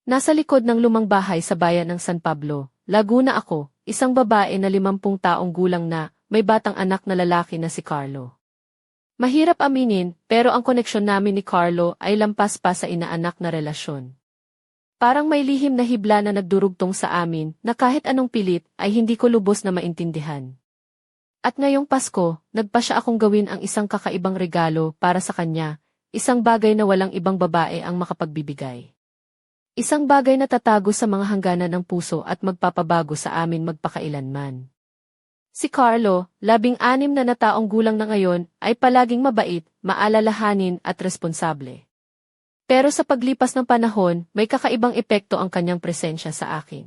Nasa likod ng lumang bahay sa bayan ng San Pablo, Laguna ako, isang babae na 50 taong gulang na, may batang anak na lalaki na si Carlo. Mahirap aminin, pero ang koneksyon namin ni Carlo ay lampas pa sa inaanak na relasyon. Parang may lihim na hibla na nagdurugtong sa amin na kahit anong pilit ay hindi ko lubos na maintindihan. At ngayong Pasko, nagpa siya akong gawin ang isang kakaibang regalo para sa kanya, isang bagay na walang ibang babae ang makapagbibigay. Isang bagay na tatago sa mga hangganan ng puso at magpapabago sa amin magpakailanman. Si Carlo, 16 na taong gulang na ngayon, ay palaging mabait, maalalahanin at responsable. Pero sa paglipas ng panahon, may kakaibang epekto ang kanyang presensya sa akin.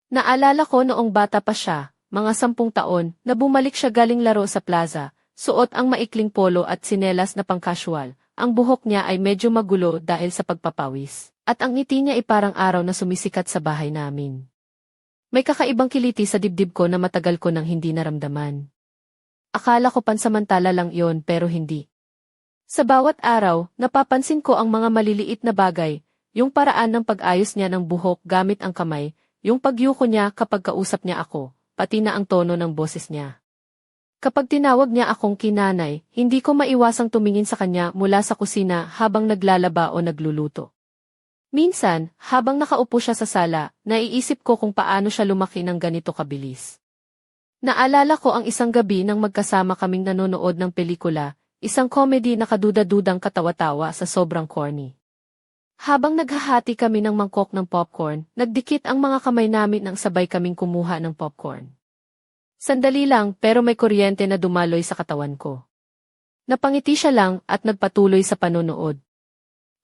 Naalala ko noong bata pa siya, mga 10 taon, na bumalik siya galing laro sa plaza, suot ang maikling polo at tsinelas na pang-casual. Ang buhok niya ay medyo magulo dahil sa pagpapawis, at ang ngiti niya ay parang araw na sumisikat sa bahay namin. May kakaibang kiliti sa dibdib ko na matagal ko nang hindi naramdaman. Akala ko pansamantala lang yon pero hindi. Sa bawat araw, napapansin ko ang mga maliliit na bagay, yung paraan ng pag-ayos niya ng buhok gamit ang kamay, yung pagyuko niya kapag kausap niya ako, pati na ang tono ng boses niya. Kapag tinawag niya akong kinanay, hindi ko maiwasang tumingin sa kanya mula sa kusina habang naglalaba o nagluluto. Minsan, habang nakaupo siya sa sala, naiisip ko kung paano siya lumaki ng ganito kabilis. Naalala ko ang isang gabi nang magkasama kaming nanonood ng pelikula, isang comedy na kaduda-dudang katawa-tawa sa sobrang corny. Habang naghahati kami ng mangkok ng popcorn, nagdikit ang mga kamay namin nang sabay kaming kumuha ng popcorn. Sandali lang pero may kuryente na dumaloy sa katawan ko. Napangiti siya lang at nagpatuloy sa panonood.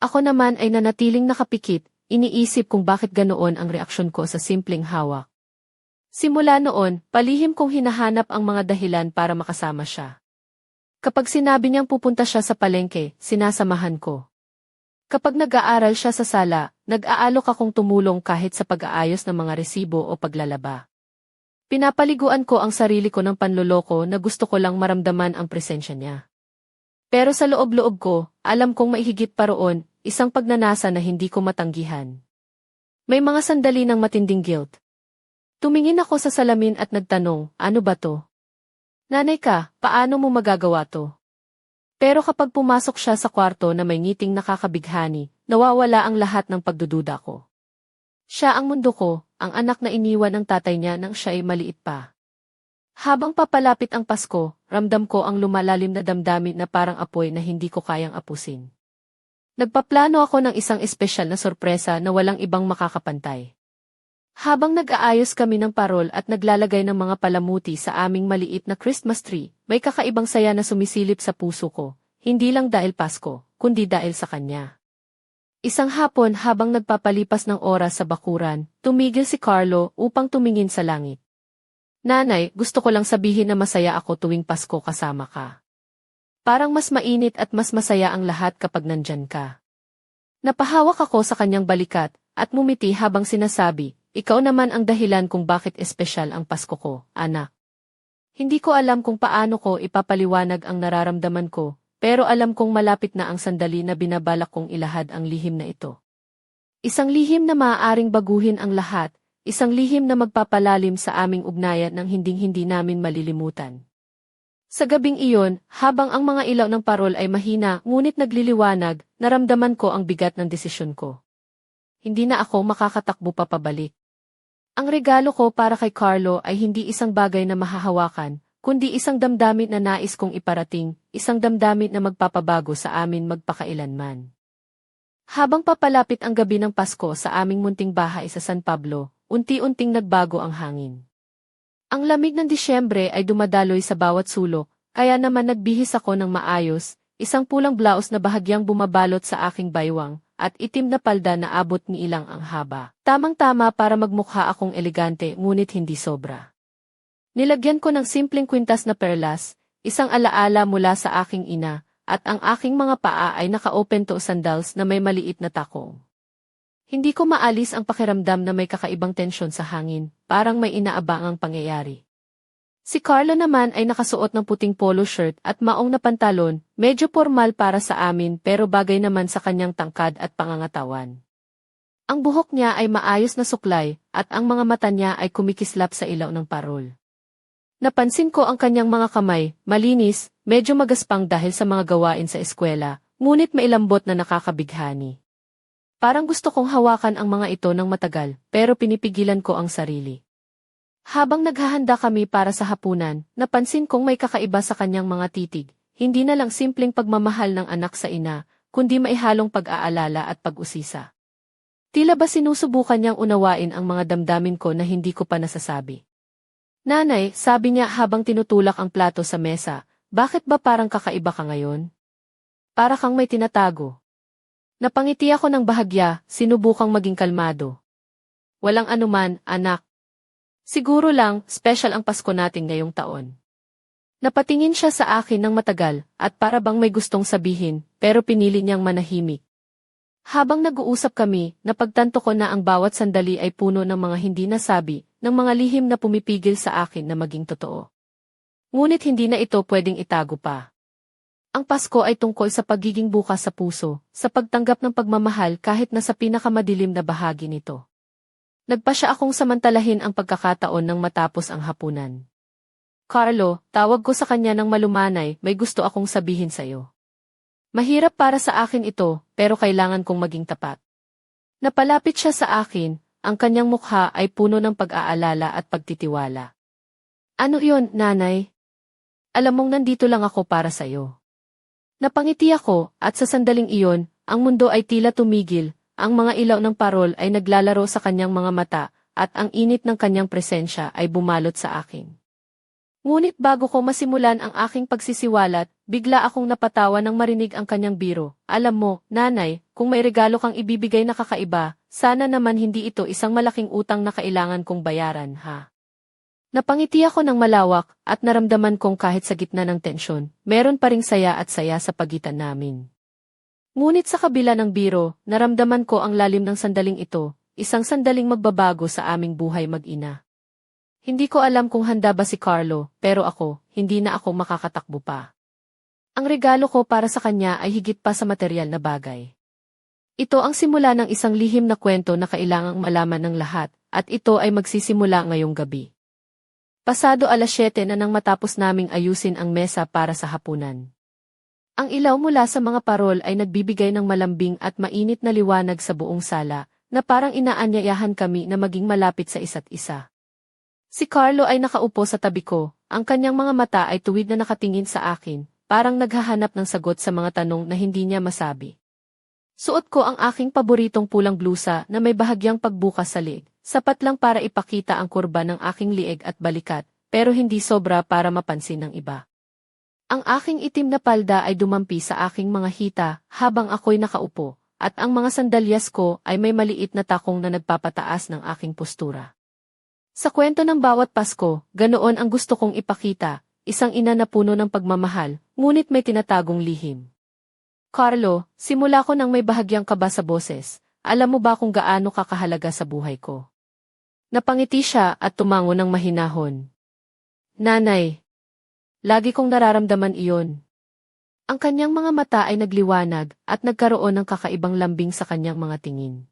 Ako naman ay nanatiling nakapikit, iniisip kung bakit ganoon ang reaksyon ko sa simpleng hawak. Simula noon, palihim kong hinahanap ang mga dahilan para makasama siya. Kapag sinabi niyang pupunta siya sa palengke, sinasamahan ko. Kapag nag-aaral siya sa sala, nag-aalok akong tumulong kahit sa pag-aayos ng mga resibo o paglalaba. Pinapaliguan ko ang sarili ko ng panloloko na gusto ko lang maramdaman ang presensya niya. Pero sa loob-loob ko, alam kong maihigit pa roon, isang pagnanasa na hindi ko matanggihan. May mga sandali ng matinding guilt. Tumingin ako sa salamin at nagtanong, ano ba to? Nanay ka, paano mo magagawa to? Pero kapag pumasok siya sa kwarto na may ngiting nakakabighani, nawawala ang lahat ng pagdududa ko. Siya ang mundo ko, ang anak na iniwan ng tatay niya nang siya ay maliit pa. Habang papalapit ang Pasko, ramdam ko ang lumalalim na damdamin na parang apoy na hindi ko kayang apusin. Nagpaplano ako ng isang espesyal na sorpresa na walang ibang makakapantay. Habang nag-aayos kami ng parol at naglalagay ng mga palamuti sa aming maliit na Christmas tree, may kakaibang saya na sumisilip sa puso ko, hindi lang dahil Pasko, kundi dahil sa kanya. Isang hapon habang nagpapalipas ng oras sa bakuran, tumigil si Carlo upang tumingin sa langit. Nanay, gusto ko lang sabihin na masaya ako tuwing Pasko kasama ka. Parang mas mainit at mas masaya ang lahat kapag nandyan ka. Napahawak ako sa kanyang balikat at mumiti habang sinasabi, ikaw naman ang dahilan kung bakit espesyal ang Pasko ko, anak. Hindi ko alam kung paano ko ipapaliwanag ang nararamdaman ko, pero alam kong malapit na ang sandali na binabalak kong ilahad ang lihim na ito. Isang lihim na maaaring baguhin ang lahat, isang lihim na magpapalalim sa aming ugnayan ng hinding-hindi namin malilimutan. Sa gabing iyon, habang ang mga ilaw ng parol ay mahina ngunit nagliliwanag, naramdaman ko ang bigat ng desisyon ko. Hindi na ako makakatakbo pa pabalik. Ang regalo ko para kay Carlo ay hindi isang bagay na mahahawakan, kundi isang damdamin na nais kong iparating, isang damdamin na magpapabago sa amin magpakailanman. Habang papalapit ang gabi ng Pasko sa aming munting bahay sa San Pablo, unti-unting nagbago ang hangin. Ang lamig ng Disyembre ay dumadaloy sa bawat sulok, kaya naman nagbihis ako ng maayos, isang pulang blouse na bahagyang bumabalot sa aking baywang, at itim na palda na abot ni ilang ang haba. Tamang-tama para magmukha akong elegante ngunit hindi sobra. Nilagyan ko ng simpleng kwintas na perlas, isang alaala mula sa aking ina, at ang aking mga paa ay naka-open toe sandals na may maliit na takong. Hindi ko maalis ang pakiramdam na may kakaibang tensyon sa hangin, parang may inaabangang pangyayari. Si Carlo naman ay nakasuot ng puting polo shirt at maong na pantalon, medyo formal para sa amin pero bagay naman sa kanyang tangkad at pangangatawan. Ang buhok niya ay maayos na suklay, at ang mga mata niya ay kumikislap sa ilaw ng parol. Napansin ko ang kanyang mga kamay, malinis, medyo magaspang dahil sa mga gawain sa eskwela, ngunit mailambot na nakakabighani. Parang gusto kong hawakan ang mga ito ng matagal, pero pinipigilan ko ang sarili. Habang naghahanda kami para sa hapunan, napansin kong may kakaiba sa kanyang mga titig, hindi na lang simpleng pagmamahal ng anak sa ina, kundi maihalong pag-aalala at pag-usisa. Tila ba sinusubukan niyang unawain ang mga damdamin ko na hindi ko pa nasasabi. Nanay, sabi niya habang tinutulak ang plato sa mesa, bakit ba parang kakaiba ka ngayon? Para kang may tinatago. Napangiti ako ng bahagya, sinubukang maging kalmado. Walang anuman, anak. Siguro lang, special ang Pasko natin ngayong taon. Napatingin siya sa akin ng matagal, at para bang may gustong sabihin, pero pinili niyang manahimik. Habang nag-uusap kami, napagtanto ko na ang bawat sandali ay puno ng mga hindi nasabi, ng mga lihim na pumipigil sa akin na maging totoo. Ngunit hindi na ito pwedeng itago pa. Ang Pasko ay tungkol sa pagiging bukas sa puso, sa pagtanggap ng pagmamahal kahit na sa pinakamadilim na bahagi nito. Nagpa siya akong samantalahin ang pagkakataon nang matapos ang hapunan. Carlo, tawag ko sa kanya ng malumanay, may gusto akong sabihin sa'yo. Mahirap para sa akin ito, pero kailangan kong maging tapat. Napalapit siya sa akin, ang kanyang mukha ay puno ng pag-aalala at pagtitiwala. Ano iyon, nanay? Alam mong nandito lang ako para sa'yo. Napangiti ako, at sa sandaling iyon, ang mundo ay tila tumigil, ang mga ilaw ng parol ay naglalaro sa kanyang mga mata, at ang init ng kanyang presensya ay bumalot sa akin. Ngunit bago ko masimulan ang aking pagsisiwalat, bigla akong napatawa nang marinig ang kanyang biro. Alam mo, nanay, kung may regalo kang ibibigay na kakaiba, sana naman hindi ito isang malaking utang na kailangan kong bayaran, ha? Napangiti ako ng malawak, at naramdaman kong kahit sa gitna ng tensyon, meron pa ring saya at saya sa pagitan namin. Ngunit sa kabila ng biro, naramdaman ko ang lalim ng sandaling ito, isang sandaling magbabago sa aming buhay mag-ina. Hindi ko alam kung handa ba si Carlo, pero ako, hindi na ako makakatakbo pa. Ang regalo ko para sa kanya ay higit pa sa material na bagay. Ito ang simula ng isang lihim na kwento na kailangang malaman ng lahat, at ito ay magsisimula ngayong gabi. Pasado 7:00 na nang matapos naming ayusin ang mesa para sa hapunan. Ang ilaw mula sa mga parol ay nagbibigay ng malambing at mainit na liwanag sa buong sala, na parang inaanyayahan kami na maging malapit sa isa't isa. Si Carlo ay nakaupo sa tabi ko, ang kanyang mga mata ay tuwid na nakatingin sa akin, parang naghahanap ng sagot sa mga tanong na hindi niya masabi. Suot ko ang aking paboritong pulang blusa na may bahagyang pagbukas sa liig, sapat lang para ipakita ang kurba ng aking liig at balikat, pero hindi sobra para mapansin ng iba. Ang aking itim na palda ay dumampi sa aking mga hita habang ako'y nakaupo, at ang mga sandalyas ko ay may maliit na takong na nagpapataas ng aking postura. Sa kwento ng bawat Pasko, ganoon ang gusto kong ipakita, isang ina na puno ng pagmamahal, ngunit may tinatagong lihim. Carlo, simula ko nang may bahagyang kaba sa boses, alam mo ba kung gaano kakahalaga sa buhay ko? Napangiti siya at tumango ng mahinahon. Nanay, lagi kong nararamdaman iyon. Ang kanyang mga mata ay nagliwanag at nagkaroon ng kakaibang lambing sa kanyang mga tingin.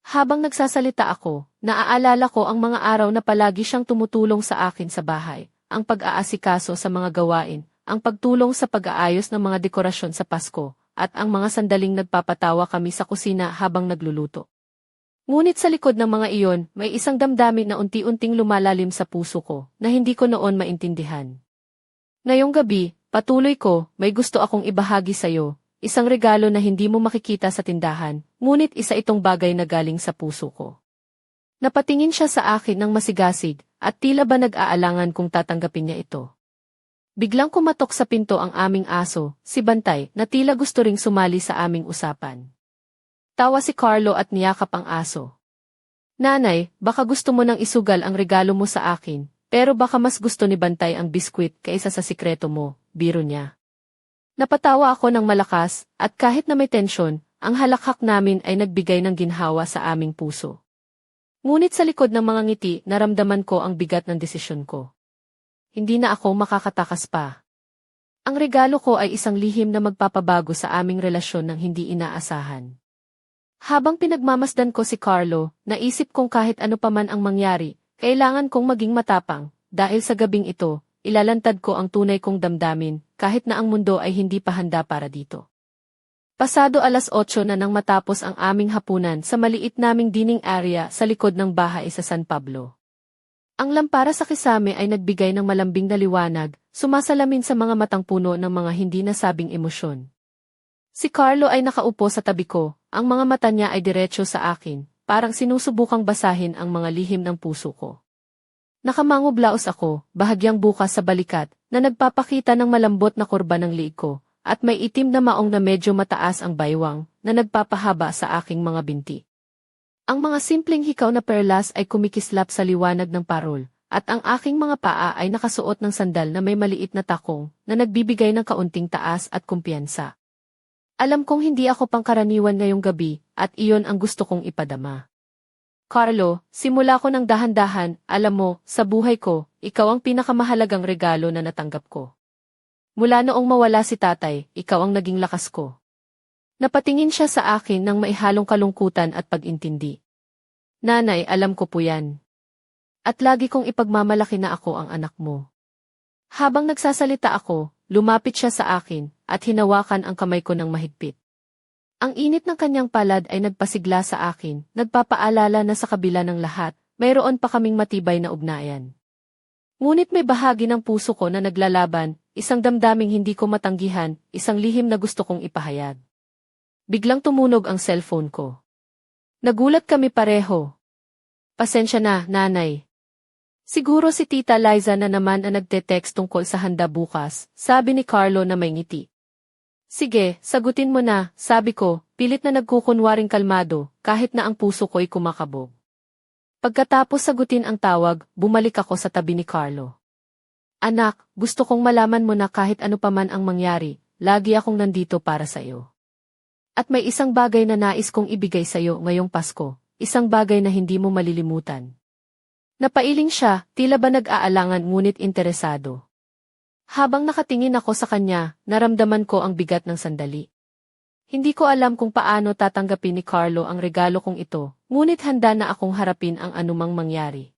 Habang nagsasalita ako, naaalala ko ang mga araw na palagi siyang tumutulong sa akin sa bahay, ang pag-aasikaso sa mga gawain, ang pagtulong sa pag-aayos ng mga dekorasyon sa Pasko, at ang mga sandaling nagpapatawa kami sa kusina habang nagluluto. Ngunit sa likod ng mga iyon, may isang damdamin na unti-unting lumalalim sa puso ko, na hindi ko noon maintindihan. Ngayong gabi, patuloy ko, may gusto akong ibahagi sa'yo. Isang regalo na hindi mo makikita sa tindahan, ngunit isa itong bagay na galing sa puso ko. Napatingin siya sa akin ng masigasig, at tila ba nag-aalangan kung tatanggapin niya ito. Biglang kumatok sa pinto ang aming aso, si Bantay, na tila gusto ring sumali sa aming usapan. Tawa si Carlo at niyakap ang aso. Nanay, baka gusto mo nang isugal ang regalo mo sa akin, pero baka mas gusto ni Bantay ang biskwit kaysa sa sikreto mo, biro niya. Napatawa ako ng malakas, at kahit na may tensyon, ang halakhak namin ay nagbigay ng ginhawa sa aming puso. Ngunit sa likod ng mga ngiti, naramdaman ko ang bigat ng desisyon ko. Hindi na ako makakatakas pa. Ang regalo ko ay isang lihim na magpapabago sa aming relasyon ng hindi inaasahan. Habang pinagmamasdan ko si Carlo, naisip kong kahit ano pa man ang mangyari, kailangan kong maging matapang, dahil sa gabing ito, ilalantad ko ang tunay kong damdamin, kahit na ang mundo ay hindi pa handa para dito. Pasado 8:00 na nang matapos ang aming hapunan sa maliit naming dining area sa likod ng bahay sa San Pablo. Ang lampara sa kisame ay nagbigay ng malambing na liwanag, sumasalamin sa mga matang puno ng mga hindi nasabing emosyon. Si Carlo ay nakaupo sa tabi ko, ang mga mata niya ay diretso sa akin, parang sinusubukang basahin ang mga lihim ng puso ko. Nakamangublaos ako, bahagyang bukas sa balikat, na nagpapakita ng malambot na kurba ng liig ko, at may itim na maong na medyo mataas ang baywang, na nagpapahaba sa aking mga binti. Ang mga simpleng hikaw na perlas ay kumikislap sa liwanag ng parol, at ang aking mga paa ay nakasuot ng sandal na may maliit na takong, na nagbibigay ng kaunting taas at kumpiyansa. Alam kong hindi ako pangkaraniwan ngayong gabi, at iyon ang gusto kong ipadama. Carlo, simula ko ng dahan-dahan, alam mo, sa buhay ko, ikaw ang pinakamahalagang regalo na natanggap ko. Mula noong mawala si tatay, ikaw ang naging lakas ko. Napatingin siya sa akin ng maihalong kalungkutan at pag-intindi. Nanay, alam ko po yan. At lagi kong ipagmamalaki na ako ang anak mo. Habang nagsasalita ako, lumapit siya sa akin, at hinawakan ang kamay ko ng mahigpit. Ang init ng kanyang palad ay nagpasigla sa akin, nagpapaalala na sa kabila ng lahat, mayroon pa kaming matibay na ugnayan. Ngunit may bahagi ng puso ko na naglalaban, isang damdaming hindi ko matanggihan, isang lihim na gusto kong ipahayag. Biglang tumunog ang cellphone ko. Nagulat kami pareho. Pasensya na, nanay. Siguro si Tita Liza na naman ang nagte-text tungkol sa handa bukas, sabi ni Carlo na may ngiti. Sige, sagutin mo na, sabi ko, pilit na nagkukunwaring kalmado, kahit na ang puso ko'y kumakabog. Pagkatapos sagutin ang tawag, bumalik ako sa tabi ni Carlo. Anak, gusto kong malaman mo na kahit ano pa man ang mangyari, lagi akong nandito para sa iyo. At may isang bagay na nais kong ibigay sa iyo ngayong Pasko, isang bagay na hindi mo malilimutan. Napailing siya, tila ba nag-aalangan ngunit interesado. Habang nakatingin ako sa kanya, naramdaman ko ang bigat ng sandali. Hindi ko alam kung paano tatanggapin ni Carlo ang regalo kong ito, ngunit handa na akong harapin ang anumang mangyari.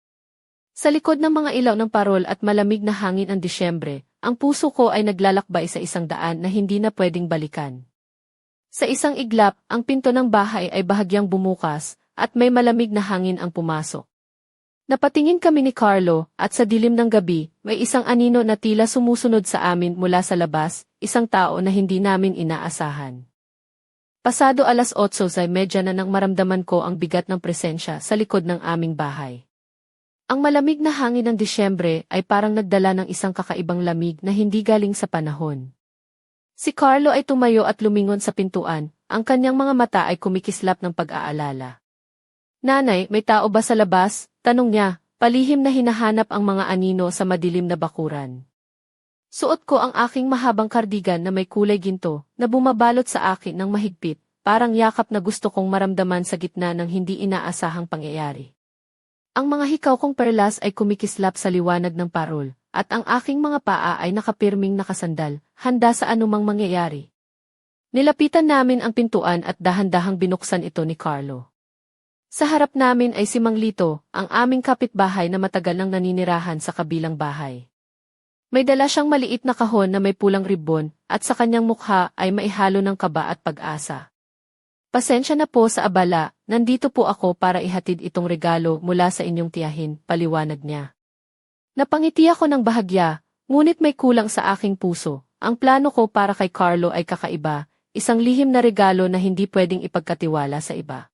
Sa likod ng mga ilaw ng parol at malamig na hangin ang Disyembre, ang puso ko ay naglalakbay sa isang daan na hindi na pwedeng balikan. Sa isang iglap, ang pinto ng bahay ay bahagyang bumukas, at may malamig na hangin ang pumasok. Napatingin kami ni Carlo, at sa dilim ng gabi, may isang anino na tila sumusunod sa amin mula sa labas, isang tao na hindi namin inaasahan. Pasado 8:30 na nang maramdaman ko ang bigat ng presensya sa likod ng aming bahay. Ang malamig na hangin ng Disyembre ay parang nagdala ng isang kakaibang lamig na hindi galing sa panahon. Si Carlo ay tumayo at lumingon sa pintuan, ang kanyang mga mata ay kumikislap ng pag-aalala. Nanay, may tao ba sa labas? Tanong niya, palihim na hinahanap ang mga anino sa madilim na bakuran. Suot ko ang aking mahabang kardigan na may kulay ginto, na bumabalot sa akin ng mahigpit, parang yakap na gusto kong maramdaman sa gitna ng hindi inaasahang pangyayari. Ang mga hikaw kong perlas ay kumikislap sa liwanag ng parol, at ang aking mga paa ay nakapirming nakasandal, handa sa anumang mangyayari. Nilapitan namin ang pintuan at dahan-dahang binuksan ito ni Carlo. Sa harap namin ay si Mang Lito, ang aming kapitbahay na matagal nang naninirahan sa kabilang bahay. May dala siyang maliit na kahon na may pulang ribbon, at sa kanyang mukha ay maihalo ng kaba at pag-asa. Pasensya na po sa abala, nandito po ako para ihatid itong regalo mula sa inyong tiyahin, paliwanag niya. Napangiti ako ng bahagya, ngunit may kulang sa aking puso. Ang plano ko para kay Carlo ay kakaiba, isang lihim na regalo na hindi pwedeng ipagkatiwala sa iba.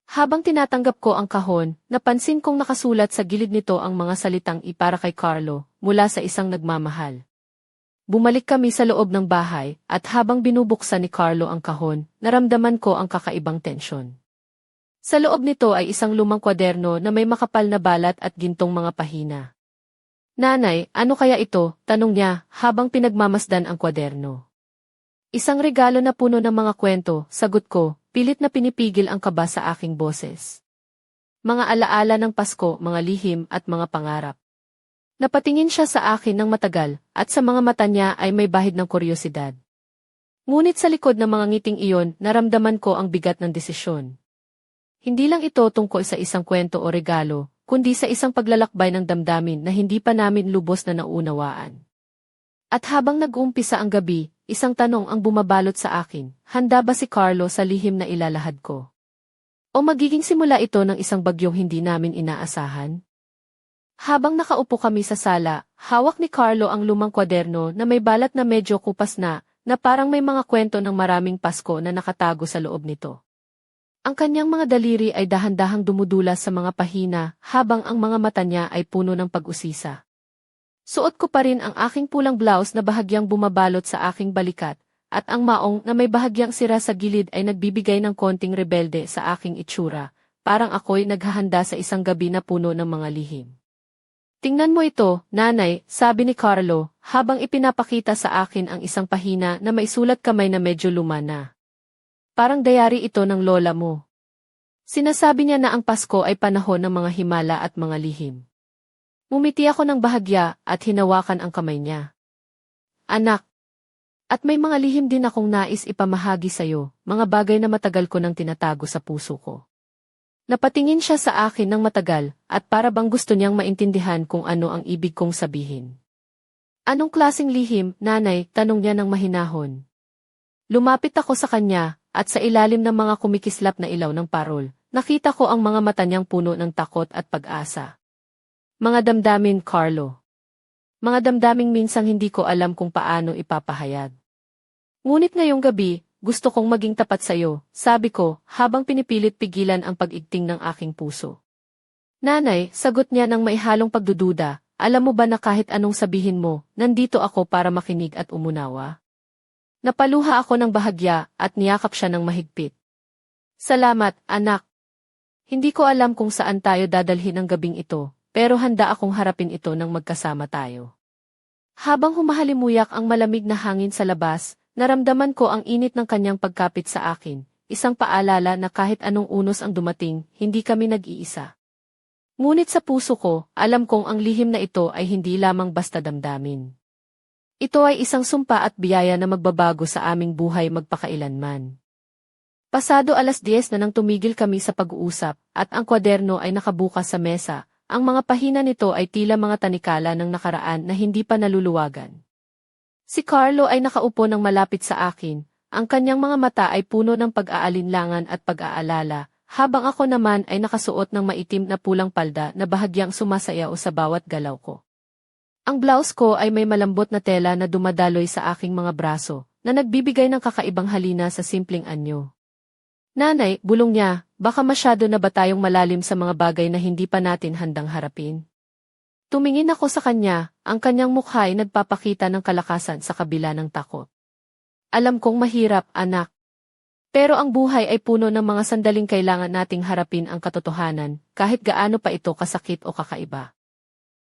Habang tinatanggap ko ang kahon, napansin kong nakasulat sa gilid nito ang mga salitang para kay Carlo, mula sa isang nagmamahal. Bumalik kami sa loob ng bahay, at habang binubuksan ni Carlo ang kahon, naramdaman ko ang kakaibang tensyon. Sa loob nito ay isang lumang kwaderno na may makapal na balat at gintong mga pahina. Nanay, ano kaya ito? Tanong niya, habang pinagmamasdan ang kwaderno. Isang regalo na puno ng mga kwento, sagot ko, pilit na pinipigil ang kaba sa aking boses. Mga alaala ng Pasko, mga lihim at mga pangarap. Napatingin siya sa akin ng matagal, at sa mga mata niya ay may bahid ng kuryosidad. Ngunit sa likod ng mga ngiting iyon, naramdaman ko ang bigat ng desisyon. Hindi lang ito tungkol sa isang kwento o regalo, kundi sa isang paglalakbay ng damdamin na hindi pa namin lubos na naunawaan. At habang nag-uumpisa ang gabi, isang tanong ang bumabalot sa akin, handa ba si Carlo sa lihim na ilalahad ko? O magiging simula ito ng isang bagyong hindi namin inaasahan? Habang nakaupo kami sa sala, hawak ni Carlo ang lumang kwaderno na may balat na medyo kupas na parang may mga kwento ng maraming Pasko na nakatago sa loob nito. Ang kanyang mga daliri ay dahan-dahang dumudulas sa mga pahina habang ang mga mata niya ay puno ng pag-usisa. Suot ko pa rin ang aking pulang blouse na bahagyang bumabalot sa aking balikat, at ang maong na may bahagyang sira sa gilid ay nagbibigay ng konting rebelde sa aking itsura, parang ako'y naghahanda sa isang gabi na puno ng mga lihim. Tingnan mo ito, nanay, sabi ni Carlo, habang ipinapakita sa akin ang isang pahina na may sulat kamay na medyo luma na. Parang dayari ito ng lola mo. Sinasabi niya na ang Pasko ay panahon ng mga himala at mga lihim. Mumiti ako ng bahagya at hinawakan ang kamay niya. Anak, at may mga lihim din akong nais ipamahagi sa'yo, mga bagay na matagal ko nang tinatago sa puso ko. Napatingin siya sa akin ng matagal, at para bang gusto niyang maintindihan kung ano ang ibig kong sabihin. Anong klaseng lihim, nanay? Tanong niya ng mahinahon. Lumapit ako sa kanya, at sa ilalim ng mga kumikislap na ilaw ng parol, nakita ko ang mga mata niyang puno ng takot at pag-asa. Mga damdamin, Carlo. Mga damdaming minsang hindi ko alam kung paano ipapahayag. Ngunit ngayong gabi, gusto kong maging tapat sa'yo, sabi ko, habang pinipilit pigilan ang pag-igting ng aking puso. Nanay, sagot niya ng maihalong pagdududa, alam mo ba na kahit anong sabihin mo, nandito ako para makinig at umunawa? Napaluha ako ng bahagya at niyakap siya ng mahigpit. Salamat, anak. Hindi ko alam kung saan tayo dadalhin ang gabing ito, pero handa akong harapin ito nang magkasama tayo. Habang humahalimuyak ang malamig na hangin sa labas, naramdaman ko ang init ng kanyang pagkapit sa akin, isang paalala na kahit anong unos ang dumating, hindi kami nag-iisa. Ngunit sa puso ko, alam kong ang lihim na ito ay hindi lamang basta damdamin. Ito ay isang sumpa at biyaya na magbabago sa aming buhay magpakailanman. Pasado 10:00 na nang tumigil kami sa pag-uusap, at ang kwaderno ay nakabukas sa mesa. Ang mga pahina nito ay tila mga tanikala ng nakaraan na hindi pa naluluwagan. Si Carlo ay nakaupo ng malapit sa akin, ang kanyang mga mata ay puno ng pag-aalinlangan at pag-aalala, habang ako naman ay nakasuot ng maitim na pulang palda na bahagyang sumasayaw sa bawat galaw ko. Ang blouse ko ay may malambot na tela na dumadaloy sa aking mga braso, na nagbibigay ng kakaibang halina sa simpleng anyo. Nanay, bulong niya, baka masyado na ba tayong malalim sa mga bagay na hindi pa natin handang harapin? Tumingin ako sa kanya, ang kanyang mukha ay nagpapakita ng kalakasan sa kabila ng takot. Alam kong mahirap, anak. Pero ang buhay ay puno ng mga sandaling kailangan nating harapin ang katotohanan, kahit gaano pa ito kasakit o kakaiba.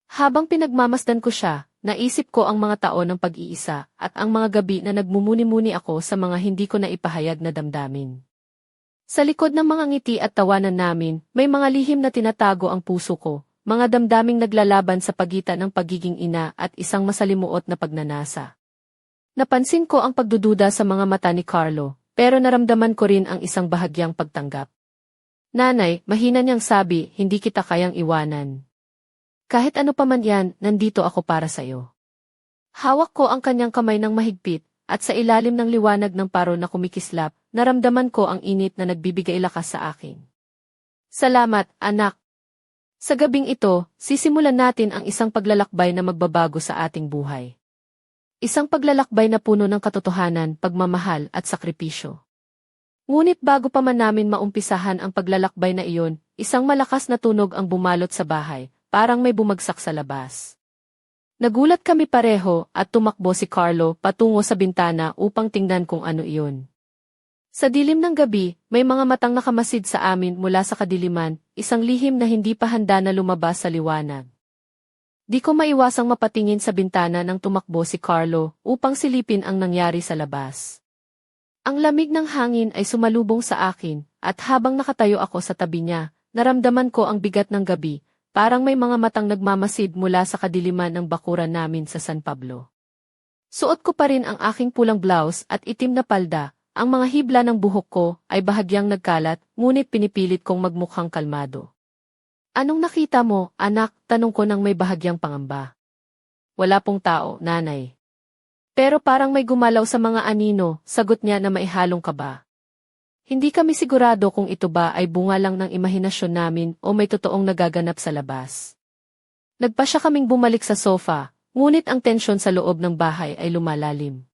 Habang pinagmamasdan ko siya, naisip ko ang mga taon ng pag-iisa at ang mga gabi na nagmumuni-muni ako sa mga hindi ko na ipahayag na damdamin. Sa likod ng mga ngiti at tawanan namin, may mga lihim na tinatago ang puso ko, mga damdaming naglalaban sa pagitan ng pagiging ina at isang masalimuot na pagnanasa. Napansin ko ang pagdududa sa mga mata ni Carlo, pero naramdaman ko rin ang isang bahagyang pagtanggap. Nanay, mahina niyang sabi, hindi kita kayang iwanan. Kahit ano pa man yan, nandito ako para sa'yo. Hawak ko ang kanyang kamay ng mahigpit, at sa ilalim ng liwanag ng parol na kumikislap, naramdaman ko ang init na nagbibigay lakas sa akin. Salamat, anak. Sa gabing ito, sisimulan natin ang isang paglalakbay na magbabago sa ating buhay. Isang paglalakbay na puno ng katotohanan, pagmamahal at sakripisyo. Ngunit bago pa man namin maumpisahan ang paglalakbay na iyon, isang malakas na tunog ang bumalot sa bahay, parang may bumagsak sa labas. Nagulat kami pareho at tumakbo si Carlo patungo sa bintana upang tingnan kung ano iyon. Sa dilim ng gabi, may mga matang nakamasid sa amin mula sa kadiliman, isang lihim na hindi pa handa na lumabas sa liwanag. Di ko maiwasang mapatingin sa bintana nang tumakbo si Carlo upang silipin ang nangyari sa labas. Ang lamig ng hangin ay sumalubong sa akin, at habang nakatayo ako sa tabi niya, naramdaman ko ang bigat ng gabi, parang may mga matang nagmamasid mula sa kadiliman ng bakuran namin sa San Pablo. Suot ko pa rin ang aking pulang blouse at itim na palda. Ang mga hibla ng buhok ko ay bahagyang nagkalat, ngunit pinipilit kong magmukhang kalmado. Anong nakita mo, anak? Tanong ko nang may bahagyang pangamba. Wala pong tao, nanay. Pero parang may gumalaw sa mga anino, sagot niya na maihalong kaba. Hindi kami sigurado kung ito ba ay bunga lang ng imahinasyon namin o may totoong nagaganap sa labas. Nagpasya kaming bumalik sa sofa, ngunit ang tensyon sa loob ng bahay ay lumalalim.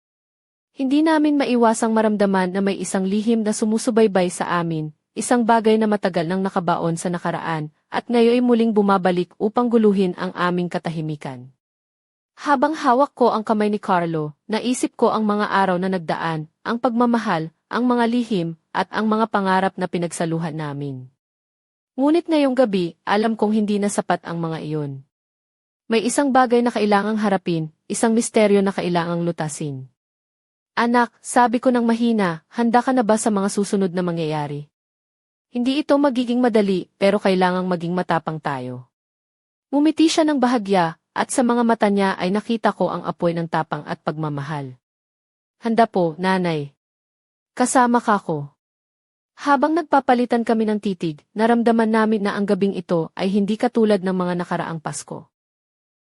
Hindi namin maiwasang maramdaman na may isang lihim na sumusubaybay sa amin, isang bagay na matagal nang nakabaon sa nakaraan, at ngayon ay muling bumabalik upang guluhin ang aming katahimikan. Habang hawak ko ang kamay ni Carlo, naisip ko ang mga araw na nagdaan, ang pagmamahal, ang mga lihim, at ang mga pangarap na pinagsaluhan namin. Ngunit ngayong gabi, alam kong hindi na sapat ang mga iyon. May isang bagay na kailangang harapin, isang misteryo na kailangang lutasin. Anak, sabi ko ng mahina, handa ka na ba sa mga susunod na mangyayari? Hindi ito magiging madali, pero kailangang maging matapang tayo. Ngumiti siya ng bahagya, at sa mga mata niya ay nakita ko ang apoy ng tapang at pagmamahal. Handa po, nanay. Kasama ka ko. Habang nagpapalitan kami ng titig, naramdaman namin na ang gabing ito ay hindi katulad ng mga nakaraang Pasko.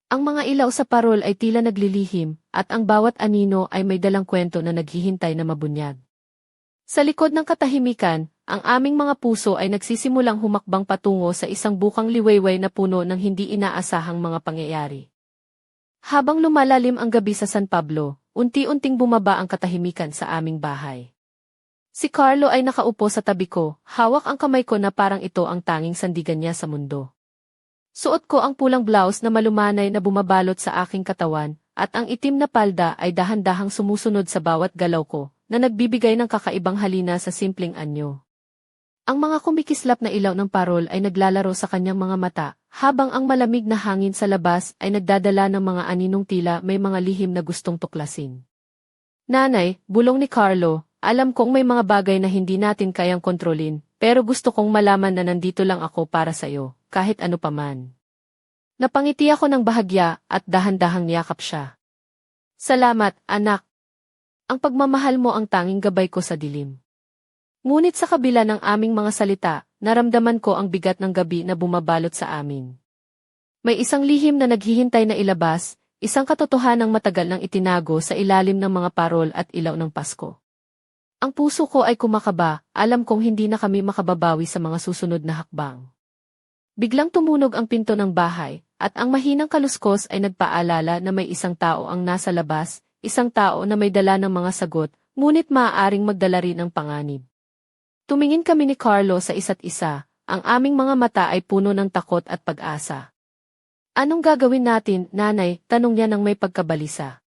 Ang mga ilaw sa parol ay tila naglilihim, at ang bawat anino ay may dalang kwento na naghihintay na mabunyag. Sa likod ng katahimikan, ang aming mga puso ay nagsisimulang humakbang patungo sa isang bukang liwayway na puno ng hindi inaasahang mga pangyayari. Habang lumalalim ang gabi sa San Pablo, unti-unting bumaba ang katahimikan sa aming bahay. Si Carlo ay nakaupo sa tabi ko, hawak ang kamay ko na parang ito ang tanging sandigan niya sa mundo. Suot ko ang pulang blouse na malumanay na bumabalot sa aking katawan, at ang itim na palda ay dahan-dahang sumusunod sa bawat galaw ko, na nagbibigay ng kakaibang halina sa simpleng anyo. Ang mga kumikislap na ilaw ng parol ay naglalaro sa kanyang mga mata, habang ang malamig na hangin sa labas ay nagdadala ng mga aninong tila may mga lihim na gustong tuklasin. Nanay, bulong ni Carlo, alam kong may mga bagay na hindi natin kayang kontrolin, pero gusto kong malaman na nandito lang ako para sa iyo, kahit ano paman. Napangiti ako ng bahagya at dahan-dahang niyakap siya. Salamat, anak. Ang pagmamahal mo ang tanging gabay ko sa dilim. Ngunit sa kabila ng aming mga salita, naramdaman ko ang bigat ng gabi na bumabalot sa amin. May isang lihim na naghihintay na ilabas, isang katotohanang matagal nang itinago sa ilalim ng mga parol at ilaw ng Pasko. Ang puso ko ay kumakaba, alam kong hindi na kami makababawi sa mga susunod na hakbang. Biglang tumunog ang pinto ng bahay, at ang mahinang kaluskos ay nagpaalala na may isang tao ang nasa labas, isang tao na may dala ng mga sagot, ngunit maaaring magdala rin ng panganib. Tumingin kami ni Carlo sa isa't isa, ang aming mga mata ay puno ng takot at pag-asa. Anong gagawin natin, nanay? Tanong niya nang may pagkabalisa.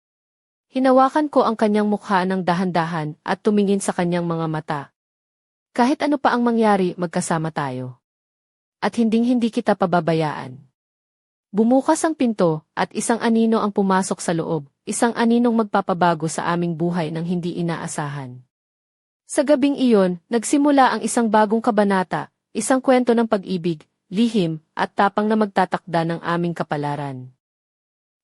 Hinawakan ko ang kanyang mukha ng dahan-dahan at tumingin sa kanyang mga mata. Kahit ano pa ang mangyari, magkasama tayo. At hinding-hindi kita pababayaan. Bumukas ang pinto, at isang anino ang pumasok sa loob, isang aninong magpapabago sa aming buhay nang hindi inaasahan. Sa gabing iyon, nagsimula ang isang bagong kabanata, isang kwento ng pag-ibig, lihim, at tapang na magtatakda ng aming kapalaran.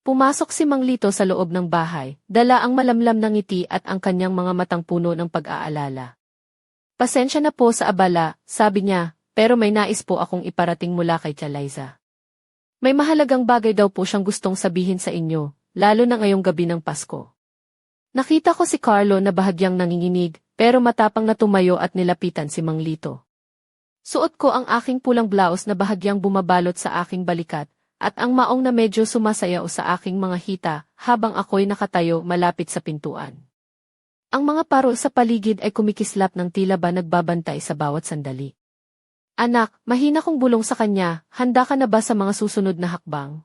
Pumasok si Mang Lito sa loob ng bahay, dala ang malamlam na ngiti at ang kanyang mga matang puno ng pag-aalala. Pasensya na po sa abala, sabi niya, pero may nais po akong iparating mula kay Tia Liza. May mahalagang bagay daw po siyang gustong sabihin sa inyo, lalo na ngayong gabi ng Pasko. Nakita ko si Carlo na bahagyang nanginginig, pero matapang na tumayo at nilapitan si Mang Lito. Suot ko ang aking pulang blouse na bahagyang bumabalot sa aking balikat, at ang maong na medyo sumasayaw sa aking mga hita, habang ako'y nakatayo malapit sa pintuan. Ang mga parol sa paligid ay kumikislap ng tila ba nagbabantay sa bawat sandali. Anak, mahina kong bulong sa kanya, handa ka na ba sa mga susunod na hakbang?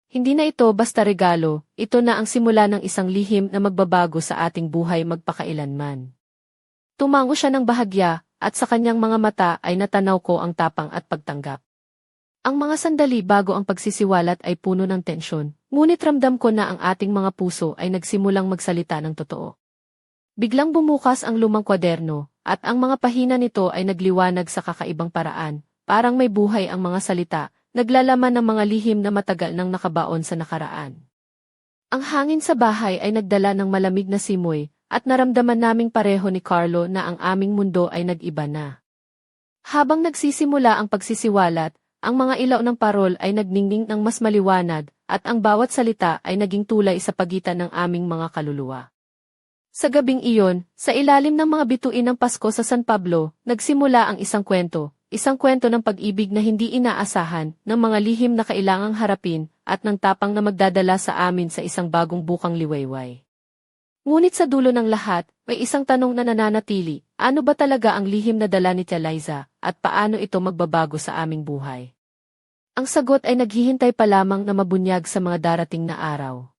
Hindi na ito basta regalo, ito na ang simula ng isang lihim na magbabago sa ating buhay magpakailanman. Tumango siya ng bahagya, at sa kanyang mga mata ay natanaw ko ang tapang at pagtanggap. Ang mga sandali bago ang pagsisiwalat ay puno ng tensyon, ngunit ramdam ko na ang ating mga puso ay nagsimulang magsalita ng totoo. Biglang bumukas ang lumang kwaderno, at ang mga pahina nito ay nagliwanag sa kakaibang paraan, parang may buhay ang mga salita, naglalaman ng mga lihim na matagal nang nakabaon sa nakaraan. Ang hangin sa bahay ay nagdala ng malamig na simoy, at naramdaman naming pareho ni Carlo na ang aming mundo ay nag-iba na. Habang nagsisimula ang pagsisiwalat, ang mga ilaw ng parol ay nagningning ng mas maliwanag, at ang bawat salita ay naging tulay sa pagitan ng aming mga kaluluwa. Sa gabing iyon, sa ilalim ng mga bituin ng Pasko sa San Pablo, nagsimula ang isang kwento ng pag-ibig na hindi inaasahan, ng mga lihim na kailangang harapin, at ng tapang na magdadala sa amin sa isang bagong bukang liwayway. Ngunit sa dulo ng lahat, may isang tanong na nananatili, ano ba talaga ang lihim na dala ni Tia Liza, at paano ito magbabago sa aming buhay? Ang sagot ay naghihintay pa lamang na mabunyag sa mga darating na araw.